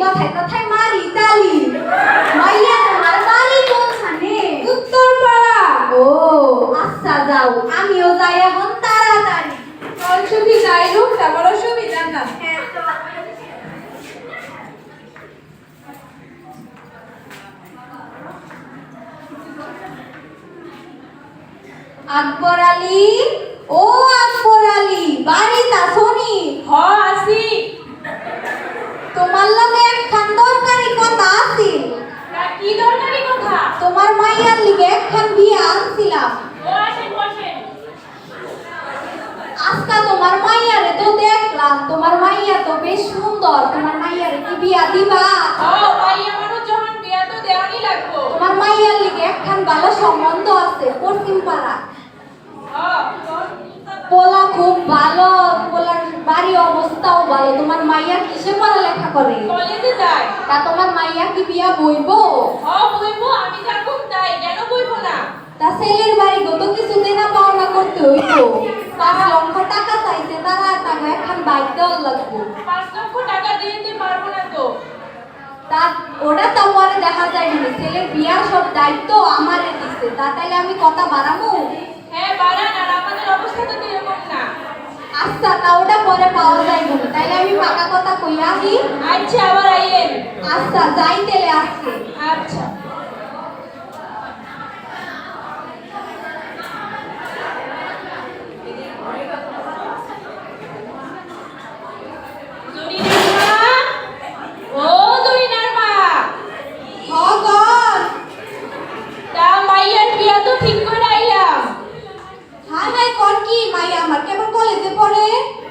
কথায় কথায় মারি তালি। মাইয়া তোমার বাড়ি কোনখানে? উত্তরপাড়া। ও আচ্ছা যাও, আমিও যাই এখন তাড়াতাড়ি। চল সুখী যাই হোক, আমার অসুবিধা না। হ্যাঁ, চল। আকবর আলী, ও আকবর আলী, বাড়িতে আসনি? হ আসি। তোমার লগে একখান দরকারি কথা আছিল। তা কি দরকারি কথা? তোমার মাইয়ার লিগে একখান বিয়া আনছিলাম। ও আসেন বসেন। আজকা তোমার মাইয়ারে তো দেখলাম, তোমার মাইয়া তো বেশ সুন্দর। তোমার মাইয়ারে কি বিয়া দিবা? ও মাইয়া মানুষ যখন বিয়া তো দেওয়ানি লাগবো। তোমার মাইয়ার লিগে একখান ভালো সম্বন্ধ আছে পশ্চিম পাড়া। পোলা খুব ভালো, পোলার বাড়ি অবস্থাও ভালো। তোমার মাইয়া কিসে পড়ালেখা করে? কলেজে যায়। তা তোমার মাইয়া কি বিয়া বইবো? হ বইবো, আমি থাকুম তাই, কেন বইবো না? তা ছেলের বাড়ি গত কিছু দেনা পাওনা করতে হইতো। 5 লক্ষ টাকা চাইছে তারা, তাকে একখান বাইক দেওয়ার লাগবে। 5 লক্ষ টাকা দিতে পারবো না তো। তা ওটা তো পরে দেখা যায় না। ছেলের বিয়ার সব দায়িত্ব আমারে দিছে। তা তাইলে আমি কথা বাড়াবো? হ্যাঁ বাড়ান, আর আমাদের অবস্থা তো এরকম না। আচ্ছা, তা ওটা পরে পাওয়া যাইব না। তাইলে আমি পাকা কথা কইয়া আহি। আচ্ছা আবার আইয়েন। আচ্ছা যাই তেলে আজকে। আচ্ছা। হাই হাই কোন কি মাইয়া আমার কেমন কলেজে পড়ে?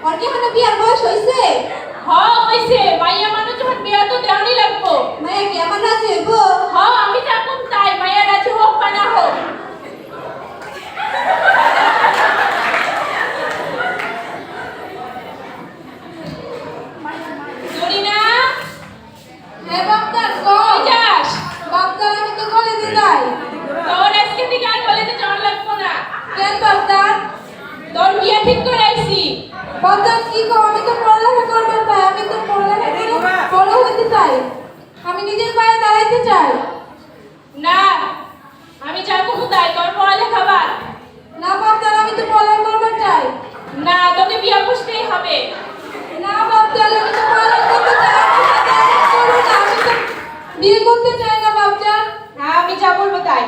ওর কি এখনো বিয়ার বয়স হইছে? মাইয়া কি আমার রাজি হইব? হ্যাঁ বাপদার কই যাস? বাপদার আমি তো কলেজে যাই। কেন বাপদার? তোর বিয়া ঠিক করে আইছি। বাপদার কি কও? আমি তো পড়ালেখা করবার চাই। আমি তো পড়ালেখা করে বড় হইতে চাই। আমি নিজের পায়ে দাঁড়াইতে চাই। না, আমি যাবো কোথায়? তোর পড়ালেখা বাদ। না বাপদার, আমি তো পড়ালেখা করবার চাই। না, তোকে বিয়া বসতেই হবে। না বাপদার, আমি তো পড়ালেখা করতে চাই। আমি তো বিয়ে করতে চাই না বাপদার। হ্যাঁ, আমি যা বলবো তাই।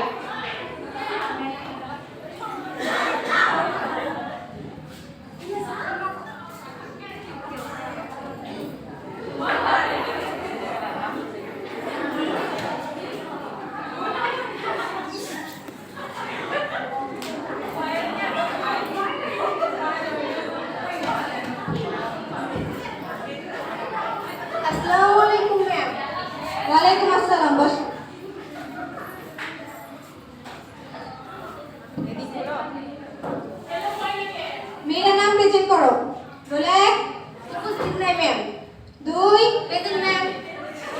আসসালামু আলাইকুম ম্যাম। ওয়ালাইকুম আসসালাম, বস। মেয়ের নাম প্রেজেন্ট করো। রোল 1 উপস্থিত নাই ma'am. 2 present ma'am.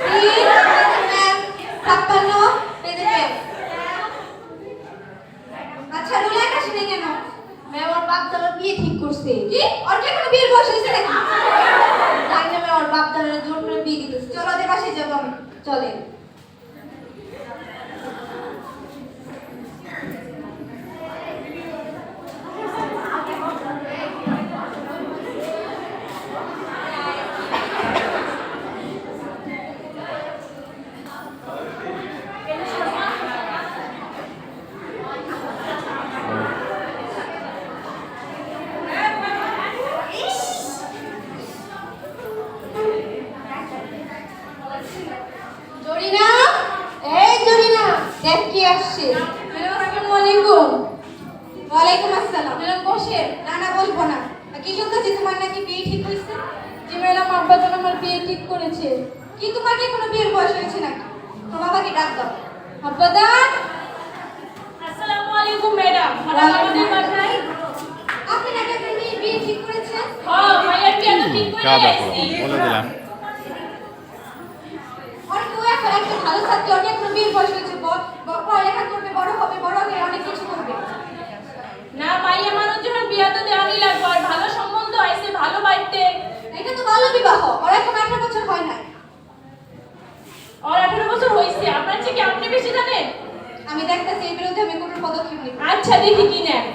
3 present ma'am. 56 present ma'am. আচ্ছা, রোল 1 আসে নাই কেন? ম্যাম ওর বাপ দাদার বিয়ে ঠিক করছে। কি? ওর কি এখনো বিয়ের বয়স হয়েছে নাকি? জানি না ম্যাম, ওর বাপ দাদার জোর করে বিয়ে দিতেছে। চলো ওদের বাসায় যাবো আমি। চলেন। জরিনা, এই জরিনা, দেখ কি আসছে। আসসালামু আলাইকুম। ওয়ালাইকুম আসসালাম। ম্যাডাম বসে। না না, বলবো না। কি শুনতেছি তোমার নাকি বিয়ে ঠিক হয়েছে? জি ম্যাডাম, আব্বা তো আমার বিয়ে ঠিক করেছে। কি তোমার কি কোনো বিয়ের বয়স হয়েছে নাকি? তোমার বাবাকে ডাক দাও। আব্বা দান। আসসালামু আলাইকুম ম্যাডাম। আমাদের বাসায় আপনি নাকি আপনার মেয়ের বিয়ে ঠিক করেছেন? মায়ের বিয়া তো ঠিক করে আইছি। বলে দিলাম। আর তো এখন একটা ভালো ছাত্র, ওর কি কোনো বিয়ের বয়স হয়েছে? পড়ালেখা করবে, বড় হবে, বড় হয়ে অনেক কিছু করবে। না, মাইয়া মানুষ যখন বিয়া তো দেওয়ানি লাগবে, আর ভালো সম্বন্ধ আইছে, ভালো বাইতে। এটা তো বাল্য বিবাহ। ওর এখন 18 বছর হয় নাই। হয়েছে আপনার চেয়ে কি আপনি বেশি জানেন? আমি দেখতেছি এর বিরুদ্ধে আমি কঠোর পদক্ষেপ নিব। আচ্ছা দেখি কি নেন।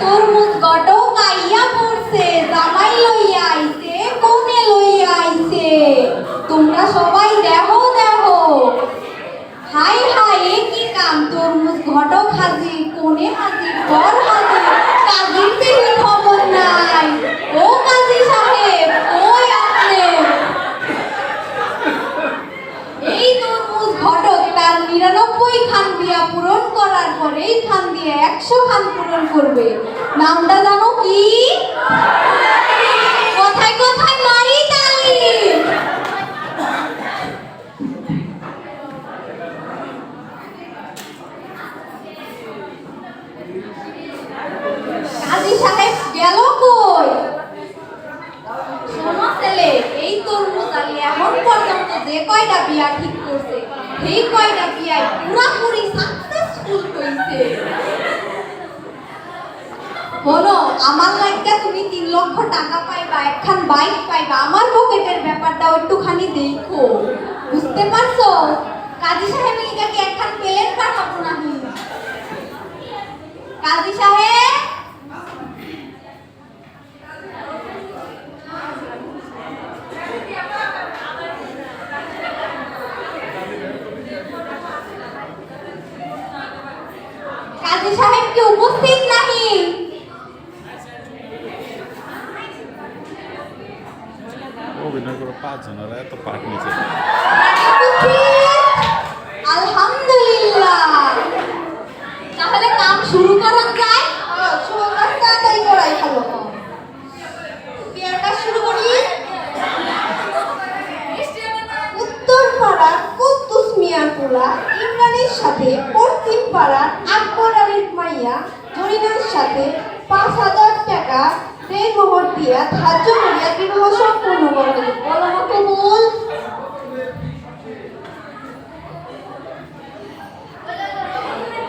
তরমুজ গটক আইয়া পড়ছে, জামাই লইয়া আইছে, কোনে লইয়া আইছে, তোমরা সবাই দেখো দেখো। হাই হাই এ কি কাম, তরমুজ ঘটক হাজির, কোনে হাজির, বর হাজির, কাজীর দেখি খবর নাই। ও কাজী সাহেব, কই আপনি? এই তরমুজ ঘটক তার ৯৯ খান দিয়া পূরণ করার পরে এই খান দিয়ে ১০০ খান পূরণ করবে। নামটা জানো কি? কোথায় কোথায় মারি তালি। কাজী সাহেব গেল কই? শোনো ছেলে, এই তরমুজ আলী এখন পর্যন্ত যে কয়টা বিয়া ঠিক করছে সেই কয়টা বিয়ায় পুরাপুরি সাকসেসফুল হইছে। বলো, আমার লাইগা তুমি ৩ লক্ষ টাকা পাইবা, একখান বাইক পাইবা, আমার পকেটের ব্যাপারটাও একটুখানি দেখো। বুঝতে পারছো? কাজী সাহেব লিগা কি একখান প্লেন পাঠাবো নাকি? কাজী সাহেব, কাজী সাহেব কি উপস্থিত নাহি? অভিনয় করে ৫ জনের এত পাঠ নিচে। আলহামদুলিল্লাহ, তাহলে কাম শুরু করা যায়। তাড়াতাড়ি করাই ভালো। বিয়ের কাজ শুরু করি। উত্তরপাড়ার কুদ্দুস মিয়ার পোলা ইমরানের সাথে পশ্চিম পাড়ার আকবর আলীর মাইয়া জরিনার সাথে ৫,০০০ টাকা দেনমোহর দিয়া ধার্য করিয়া বিবাহ সম্পন্ন করবে। বলো না কবুল?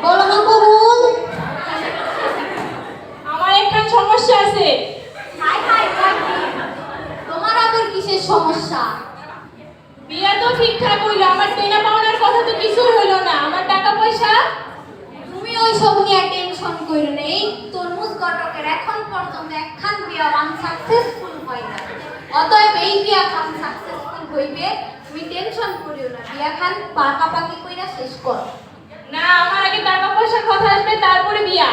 বলো না কবুল? আমার একখান সমস্যা আছে। হাই হাই হাই, তোমার আবার কিসের সমস্যা? বিয়া তো ঠিকঠাক হইলো, আমার দেনা পাওনার কথা তো কিছুই হইলো না। আমার টাকা পয়সা? তুমি ওই সব নিয়ে টেনশন কইরো না। এই তরমুজ ঘটকের এখন পর্যন্ত একখান বিয়া আনসাকসেসফুল হয় না। অতএব এই বিয়া খান সাকসেসফুল হইবে, তুমি টেনশন করিও না। বিয়া খান পাকাপাকি কইরা শেষ করো। না, আমার আগে টাকা পয়সার কথা আসবে, তারপরে বিয়া।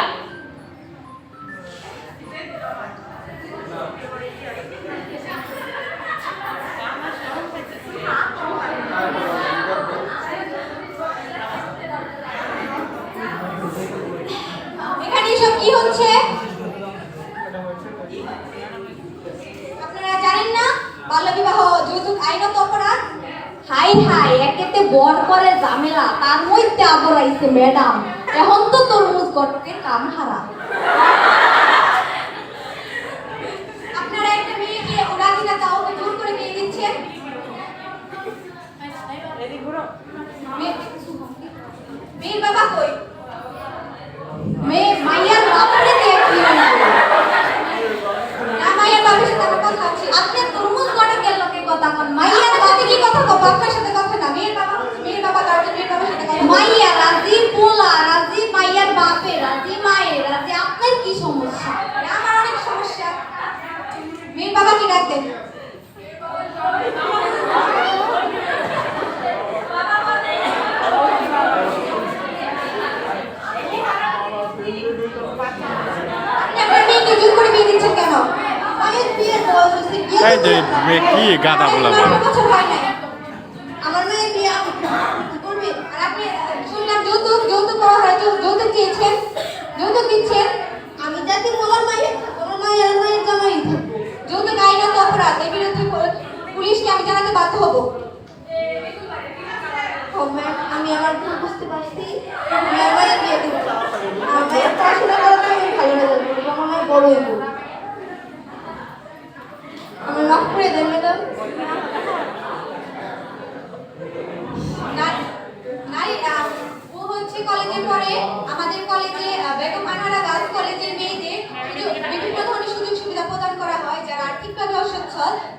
এখানে এসব কি হচ্ছে? আপনারা জানেন না বাল্যবিবাহ যৌতুক আইনত অপরাধ? হাই হাই, একেতে বর করে ঝামেলা, তার মধ্যে আবার আইছে ম্যাডাম। এখন তো তরমুজ ঘটকের কাম হারা। আপনারা একটা মেয়েকে রাজি না তাও জোর করে বিয়ে দিচ্ছেন। মেয়ের বাবা কই? মেয়ে মাইয়ার বাবারে দেখি না, মাইয়ার বাবার সাথে আমার কথা আছে। আপনি তরমুজ ঘটকের লোকে কথা কোন, মাইয়ার সাথে কি কথা কব? আপনার সাথে কথা না। মেয়ের বাবা গার্জেন, মেয়ের বাবার সাথে কথা। মাইয়া রাজি, পোলা রাজি, মাইয়ার বাপে রাজি, মায়ের রাজি। আপনার কি সমস্যা? আমার অনেক সমস্যা। মেয়ের বাবা কি ডাকতেন? এই যে মেয়ে কি গাদা বলা বলে। আমার মেয়ে বিয়ে করবে আর আপনি শুনলাম যৌতুক পাওয়া হয়, যৌতুক দিয়েছেন, যৌতুক দিচ্ছেন। আমি যাতে তোমার মায়ের জামাই থাকবো।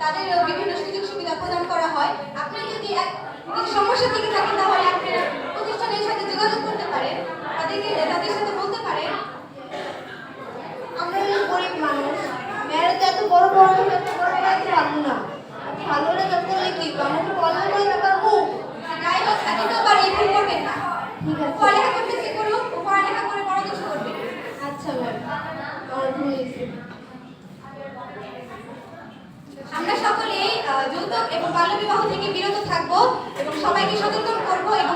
তাদের বিভিন্ন সুযোগ সুবিধা প্রদান করা হয়। আপনি যদি যদি সমস্যা থেকে থাকেন তাহলে আপনি প্রতিষ্ঠানের সাথে যোগাযোগ করতে পারেন, তাদের সাথে বলতে পারেন। আমরা হলো গরিব মানুষ, মেয়েরা তো এত বড় বড় কাজ পারবো না। ভালো রেজাল্ট করলে কি আমরা কি পড়ালেখা করতে পারবো? যাই হোক, দ্বিতীয়বার এই ভুল করবেন না। ঠিক আছে, পড়ালেখা করতেছি করুন, পড়ালেখা করে পড়াশোনা করবেন। আচ্ছা ম্যাম, আমার ভুল হয়েছে। আমরা সকলেই যৌতুক এবং বাল্যবিবাহ থেকে বিরত থাকবো এবং সবাইকে সচেতন করবো এবং